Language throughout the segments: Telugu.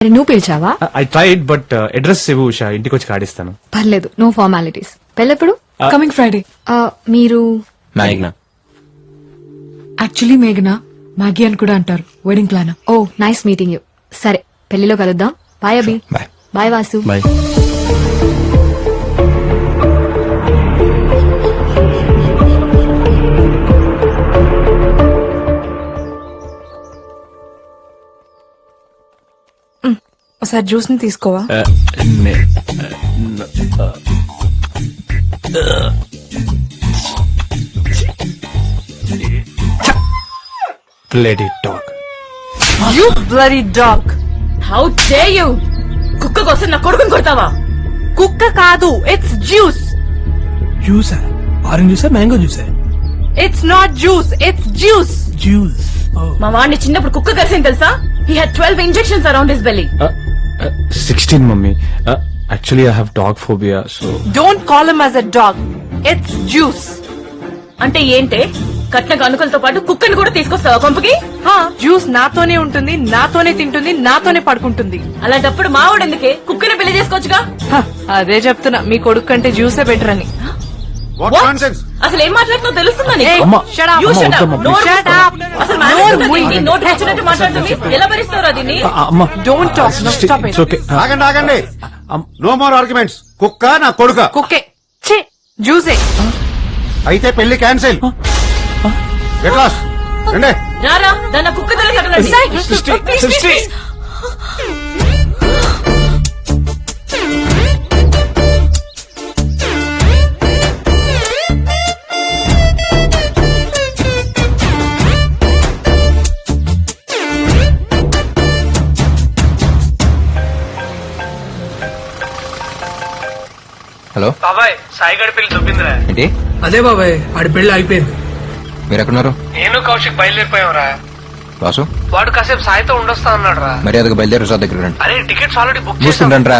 మరి నువ్వు పిలిచావా? ఐ ట్రైడ్ బట్ అడ్రస్ ఇవ్వు ఉషా, ఇంటికి వచ్చి కాడిస్తాను. పర్లేదు, నో ఫార్మాలిటీస్. పెళ్ళెప్పుడు? Coming Friday. మీరు మేఘ్నా. యాక్చువల్లీ మేఘనా మ్యాగీ అని కూడా అంటారు. Wedding plan. Oh nice meeting you. సరే పెళ్లిలో కలుద్దాం. Bye Abhi. Bye. Bye Vasu. Bye. ఒకసారి జ్యూస్ ని తీసుకోవా? Bloody dog. You bloody dog. How dare you! కుక్క కోసం నా కొడుకుని కొడతావా? కుక్క కాదు, ఇట్స్ జ్యూస్. జ్యూసా? ఆరెంజ్ జ్యూసా, మ్యాంగో జ్యూసా? It's not juice, it's juice. Juice. మా వాడిని చిన్నప్పుడు కుక్క కలిసింది తెలుసా? He had 12 injections around his belly. 16 mummy. Actually I have dog phobia, so don't call him as a dog. It's juice. అంటే ఏంటే? కట్న గనుకలతో పాటు కుక్కని కూడా తీసుకొస్తావా కొంపకి? జ్యూస్ నాతోనే ఉంటుంది, నాతోనే తింటుంది, నాతోనే పడుకుంటుంది. అలాంటప్పుడు మావాడు ఎందుకే? కుక్కని పెళ్లి చేసుకోవచ్చుగా. హ, అదే చెప్తున్నా, మీ కొడుకు కంటే జ్యూసే బెటర్ అని. What nonsense! అసలు ఏం మాట్లాడుతున్నావు తెలుస్తుందా నీకు? Hey, అమ్మా, shut up. You అమ్మా, shut up. వద్దమ్మా, నోరు Shut మూసుకో. up. అసలు నోరు మేనేజ్ మూయి. చేయండి. నోటు వచ్చినట్టు మాట్లాడుతుంది. ఎలా భరిస్తారో దీన్ని? అమ్మా. Don't talk. No, stop it. It's okay. ఆగండి ఆగండి, నో మోర్ ఆర్గ్యుమెంట్స్. కుక్క నా కొడుక కుక్కే. ఛీ, జ్యూసే. అయితే పెళ్లి క్యాన్సిల్. Get lost. రండి. రారా దాన్ని కుక్క తల కట్టండి. Sister. హలో బాబాయ్, సాయిగడి పెళ్లి దొబ్బిందిరా. ఏంటి? అదే బాబాయ్, ఆడి పెళ్లి అయిపోయింది. మీరు ఎక్కడున్నారు? నేను కౌశిక్ బయలుదేరిపోయావురా. వాసు వాడు కాసేపు సాయితో ఉండొస్తా అన్నాడు రా. మర్యాదగా బయలుదేరి రిసార్ట్ దగ్గర రండి. అరే టికెట్స్ ఆల్రెడీ బుక్ చేసాం. చూస్తుండండి రా.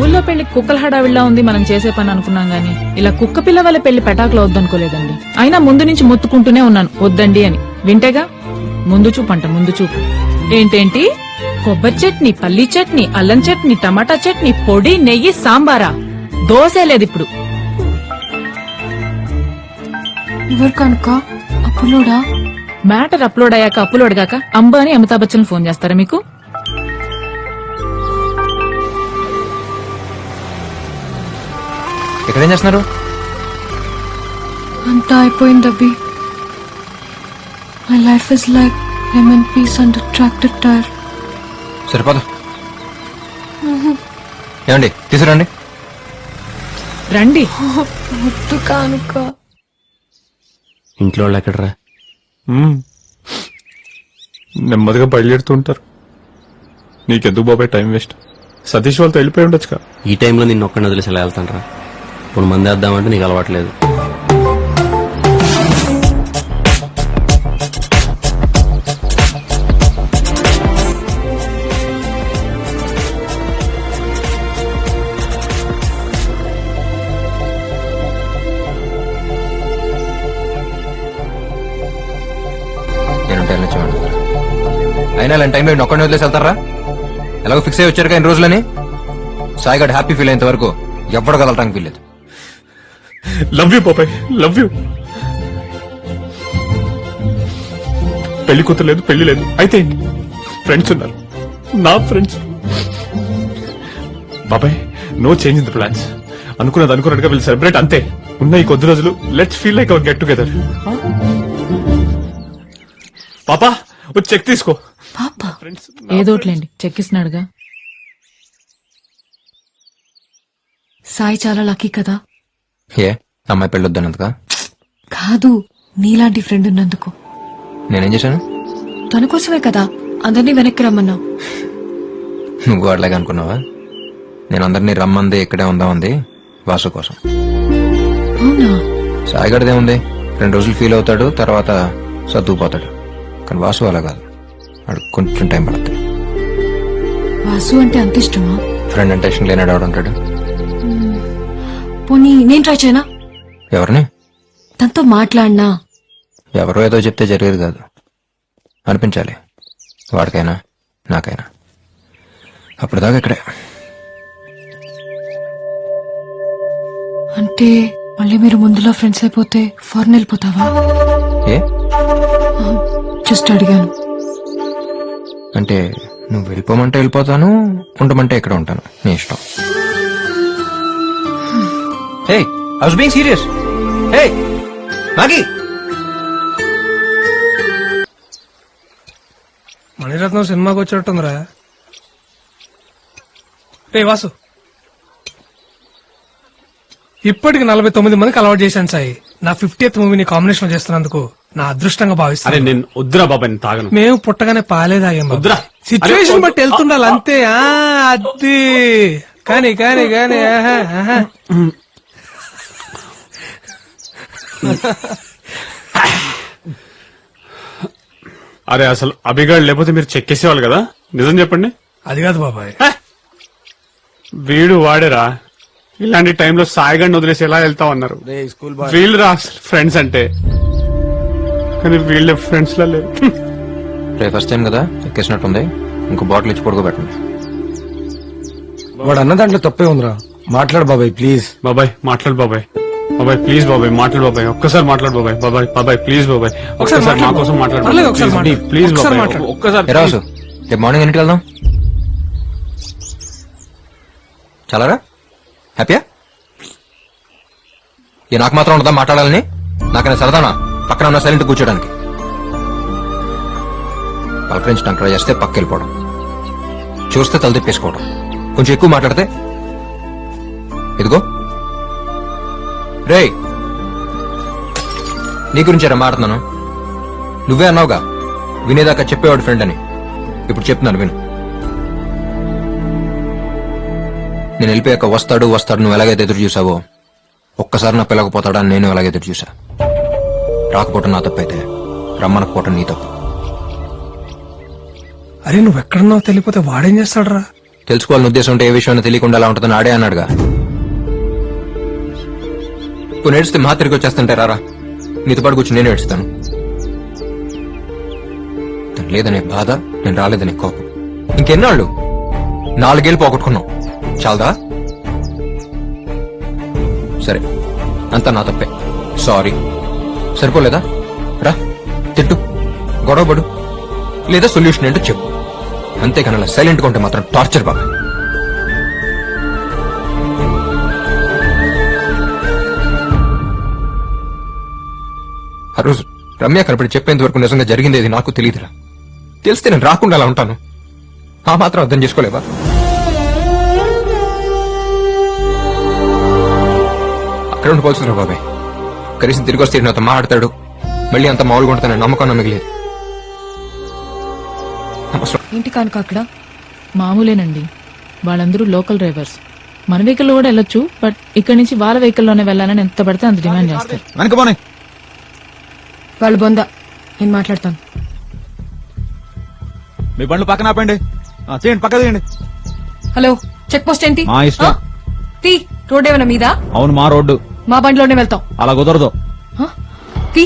ఊళ్ళో పెళ్లి కుక్కల హడావిడిలా ఉంది మనం చేసే పని అనుకున్నాం గానీ ఇలా కుక్క పిల్ల వాళ్ళ పెళ్లి పెటాకులో వద్దనుకోలేదండి. అయినా ముందు నుంచి మొత్తుకుంటూనే ఉన్నాను వద్దండి అని. వింటేగా ముందు చూపు అంట, ముందు చూపు. ఏంటేంటి? కొబ్బరి చట్నీ, పల్లీ చట్నీ, అల్లం చట్నీ, టమాటా చట్నీ, పొడి, నెయ్యి, సాంబారా? దోశే లేదు ఇప్పుడు. ఎవరు కనుక అప్పులోడా? మ్యాటర్ అప్లోడ్ అయ్యాక అప్లోడ్ గాక అంబానీ అమితాబ్ బచ్చన్ ఫోన్ చేస్తారా మీకు? ఎక్కడేం చేస్తున్నారు? అంతా అయిపోయింది అబ్బి. My life is like lemon piece and tractor tyre. సరిపోదు. ఏమండి తీసుకురండి. రండి. ముద్దు కానుక. ఇంట్లో వాళ్ళు ఎక్కడరా? నెమ్మదిగా బయలుదేరుతుంటారు. నీకెందుకు బాబాయ్ టైం వేస్ట్? సతీష్ వాళ్ళతో వెళ్ళిపోయి ఉండొచ్చుగా. ఈ టైంలో నిన్ను ఒక్కడిని వదిలేసి ఎలా వెళ్తాను రా? ఇప్పుడు మంది వేద్దామంటే నీకు అలవాట్లేదు. అయినా ఇలాంటి టైంలో నేను ఒక్కడిని వదిలేసి వెళ్తారా? ఎలాగో ఫిక్స్ అయ్యి వచ్చారు ఇన్ని రోజులని. సాయిగడ్ హ్యాపీ ఫీల్ అయ్యేంత వరకు ఎవ్వడు కదలటానికి వీల్లేదు. లవ్ యూ బాబాయ్, లవ్ యూ. పెళ్లి కూతురు లేదు, పెళ్లి లేదు. అయితే ఫ్రెండ్స్ ఉన్నారు, నా ఫ్రెండ్స్. బాబాయ్ no change in the plans. అనుకున్నది అనుకున్నట్టుగా వీళ్ళు సెలబ్రేట్ అంతే. ఉన్న ఈ కొద్ది రోజులు let's feel like our get together. పాపా వచ్చి చెక్ తీసుకో. ఫ్రెండ్స్ ఏదోట్లేండి, చెక్కిస్తున్నాడుగా. సాయి చాలా లక్కీ కదా. ఏ అమ్మాయి పెళ్ళొద్దన్నందుకా? కాదు, నీలాంటి ఫ్రెండ్ ఉన్నందుకు. నేనేం చేశాను? తన కోసమే కదా అందరినీ వెనక్కి రమ్మన్నావు. నువ్వు అట్లాగే అనుకున్నావా? నేను అందరినీ రమ్మంది ఇక్కడే ఉందామంది వాసు కోసం. అవునా? సాయిగడిదే ఉంది, 2 రోజులు ఫీల్ అవుతాడు, తర్వాత సర్దుకుపోతాడు. కానీ వాసు అలా కాదు, వాడు కొంచెం టైం పడుతుంది. వాసు అంటే అంత ఇష్టమా? ఫ్రెండ్ అంటే ఇష్టం లేనాడు ఆడు ఉంటాడు. పోనీ నేను ట్రై చేయనా? ఎవరిని? తనతో మాట్లాడినా? ఎవరో ఏదో చెప్తే జరిగేది కాదు, అనిపించాలి వాడికైనా నాకైనా. అప్పటిదాకా ఇక్కడే. అంటే మళ్ళీ మీరు ముందులో ఫ్రెండ్స్ అయిపోతే ఫారెన్ వెళ్ళిపోతావా? ఏ జస్ట్ అడిగాను. అంటే నువ్వు వెళ్ళిపోమంటే వెళ్ళిపోతాను, ఉండమంటే ఇక్కడ ఉంటాను, నీ ఇష్టం. Hey I was being serious. Hey Maggie. Maniratnam సినిమాకి వచ్చేట్టుందిరా. రే వాసు, ఇప్పటికి 49 మందికి అలవాటు చేశాను సాయి. నా 50th మూవీని కాంబినేషన్ చేస్తున్నందుకు నా అదృష్టంగా అరే భావిస్తాను. నేను వద్దురా బాబాయ్, నేను తాగను. మేము పుట్టగానే పాలే తాగాం. వద్దురా. సిచ్యువేషన్ అరే, బట్టి వెళ్తుండాలి అంతే. అది కానీ కానీ కానీ ఆహా, ఆహా. అరే అసలు అభిగాడు లేకపోతే మీరు చెక్కేసేవాళ్ళు కదా, నిజం చెప్పండి. అది కాదు బాబాయ్. వీడు వాడేరా, ఇలాంటి టైంలో సాయిగాడిని వదిలేసి ఎలా వెళ్తావు అన్నారు. వీళ్ళు రా ఫ్రెండ్స్ అంటే, కానీ వీళ్ళ ఫ్రెండ్స్ లా లేరు. రే ఫస్ట్ టైం కదా ఎక్కేసినట్టుంది, ఇంకో బాటిల్ ఇచ్చి పడుకోబెట్టండి. వాడు అన్న దాంట్లో తప్పే ఉందిరా. మాట్లాడు బాబాయ్ ప్లీజ్. బాబాయ్ మాట్లాడు బాబాయ్, బాబాయ్ ప్లీజ్ బాబాయ్ మాట్లాడు బాబాయ్, ఒక్కసారి మాట్లాడు బాబాయ్. బాబాయ్ బాబాయ్ ప్లీజ్ బాబాయ్, ఒక్కసారి మా కోసం మాట్లాడు. పర్లేదు, ఒకసారి మాట్లాడు. ప్లీజ్ ఒకసారి బాబాయ్ మాట్లాడు. ఒక్కసారి. ఏ రాసు, రేపు మార్నింగ్ ఎన్నింటికి వెళ్దాం? చాలారా? హ్యాపీయా? ఏ నాకు మాత్రం ఉండదా మాట్లాడాలని? నాకైనా సరదానా పక్కన ఉన్న సైలెంట్ కూర్చోడానికి? పలకరించడానికి ట్రై చేస్తే పక్క వెళ్ళిపోవడం, చూస్తే తల తిప్పేసుకోవడం, కొంచెం ఎక్కువ మాట్లాడితే ఇదిగో రే నీ గురించేరా మాట్లాడుతున్నాను. నువ్వే అన్నావుగా వినేదాకా చెప్పేవాడు ఫ్రెండ్ అని, ఇప్పుడు చెప్తున్నాను విను. నేను వెళ్ళిపోయాక వస్తాడు వస్తాడు నువ్వు ఎలాగైతే ఎదురు చూసావో, ఒక్కసారి నా పిల్లకపోతాడా అని నేను ఎలాగైతే ఎదురు చూసా. రాకపోవటం నా తప్పైతే రమ్మనకపోవటం నీ తప్పు. అరే నువ్వు ఎక్కడున్నావు తెలియపోతే వాడేం చేస్తాడు రా? తెలుసుకోవాలని ఉద్దేశం ఉంటే ఏ విషయం తెలియకుండా ఎలా ఉంటుందని ఆడే అన్నాడుగా. ఇప్పుడు నేడిస్తే మా తిరిగి వచ్చేస్తుంటే రారా, నీతో పాటు కూర్చొని నేను ఏడుస్తాను. తను లేదనే బాధ, నేను రాలేదనే కోపం. ఇంకెన్నాళ్ళు? 4 ఏళ్ళు పోగొట్టుకున్నాం, చాలదా? సరే అంతా నా తప్పే, సారీ. సరిపోలేదా? రా తిట్టు, గొడవపడు, లేదా సొల్యూషన్ ఏంటో చెప్పు. అంతేకాని అలా సైలెంట్ గా ఉంటే మాత్రం టార్చర్ బాబా. ఆ రోజు రమ్య కనపడి చెప్పేంత వరకు నిజంగా జరిగింది ఏది నాకు తెలియదురా. తెలిస్తే నేను రాకుండా అలా ఉంటాను. ఆ మాత్రం అర్థం చేసుకోలేవా? అక్కడ ఉండిపోతుందిరా బాబాయ్. కనీసం తిరిగి వస్తే నాతో మాట్లాడతాడు, మళ్ళీ అంత మామూలుగా ఉంటానని నమ్మకం మిగిలేదు. ఏంటి కానుక అక్కడ? మామూలేనండి, వాళ్ళందరూ లోకల్ డ్రైవర్స్. మన వెహికల్ కూడా వెళ్ళొచ్చు, బట్ ఇక్కడి నుంచి వాళ్ళ వెహికల్లోనే వెళ్ళాలని ఎంత పడితే అంత డిమాండ్ చేస్తారు. వాళ్ళు బొంద, నేను మాట్లాడతాను. మీ బండ్లు పక్కన ఆపండి, చేయండి పక్క తీయండి. హలో, చెక్ పోస్ట్ ఏంటి? మా ఇష్టం. తీ, రోడ్ ఏమైనా మీద? అవును మా రోడ్డు, మా బండిలోనే వెళ్తాం. అలా కుదరదు. తీ,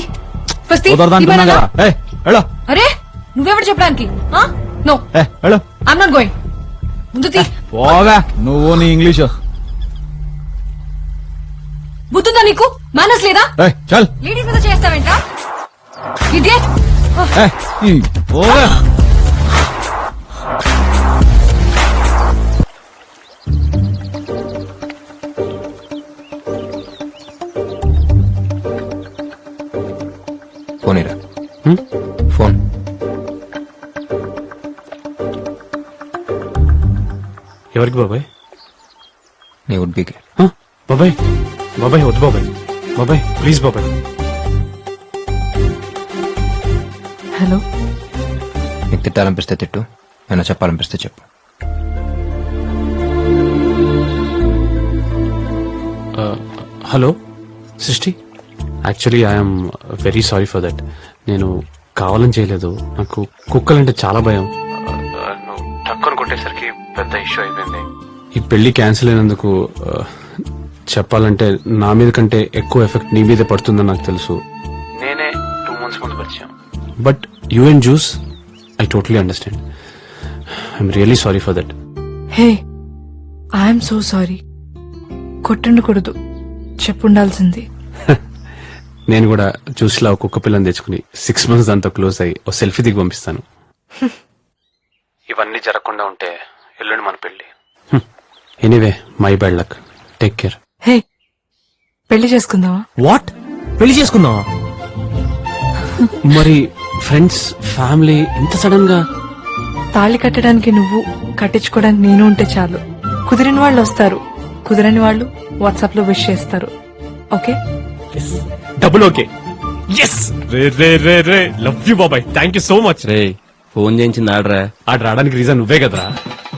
ఫస్ట్ తీ. కుదరదు అంటున్నా తీమన్నా? కదా. వెళ్ళు. అరే నువ్వెవడు చెప్పడానికి? నో, వెళ్ళు. I'm not going. ముందు తీ. పోగా నువ్వు నీ ఇంగ్లీషు. బుద్ధుందా నీకు? మేనర్స్ లేదా? చల్. లేడీస్ మీద చేస్తావేంట? ఇడియట్. పోగా. ఫోన్ ఇరా. ఫోన్. ఎవరికి బాబాయ్? నీ వుడ్బీకి. బాబాయ్ బాబాయ్ వద్దు బాబాయ్, బాబాయ్ ప్లీజ్ బాబాయ్. హలో, నీకు తిట్టాలనిపిస్తే తిట్టు, ఏమైనా చెప్పాలనిపిస్తే చెప్పు. హలో సృష్టి, actually I'm very sorry for that. నేను కావాలని చేయలేదు, నాకు కుక్కలంటే చాలా భయం. టక్కుని కొట్టేసరికి పెద్ద ఇష్యూ అయిపోయింది. ఈ పెళ్లి క్యాన్సిల్ అయినందుకు చెప్పాలంటే నా మీద కంటే ఎక్కువ ఎఫెక్ట్ నీ మీద పడుతుందని నాకు తెలుసు. నేనే 2 months ముందు పరిచయం. But you and juice I totally understand. I'm really sorry for that. Hey I'm so sorry. కొట్టుండకూడదు, చెప్పుండాల్సింది. నేను కూడా జ్యూస్లా ఒక కుక్క పిల్లని తెచ్చుకుని 6 months దాంతో క్లోజ్ అయ్యి ఓ సెల్ఫీ దిగి పంపిస్తాను. ఇవన్నీ జరగకుండా ఉంటే ఎల్లుండి మన పెళ్లి. Anyway my bad luck. Take care. Hey పెళ్లి చేసుకుందామా? వాట్, పెళ్లి చేసుకుందామా? మరి ఫ్రెండ్స్ ఫ్యామిలీ ఇంత సడన్ గా? తాళి కట్టడానికి నువ్వు, కట్టించుకోవడానికి నేను ఉంటే చాలు. కుదిరిన వాళ్ళు వస్తారు, కుదిరని వాళ్ళు వాట్సాప్ లో విష్ చేస్తారు. ఓకే? Double okay. ఎస్. రే రే రే రే, లవ్ యూ బాబాయ్, థ్యాంక్ యూ సో మచ్. రే ఫోన్ చేయించింది ఆడరా. ఆడ రావడానికి రీజన్ నువ్వే కదరా.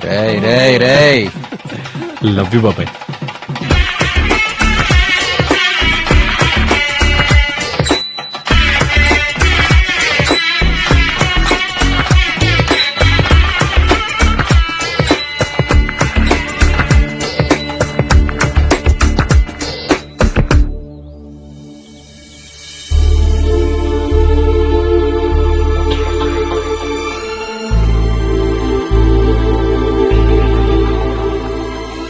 రేయ్ రేయ్ రేయ్ లవ్ యూ బాబాయ్.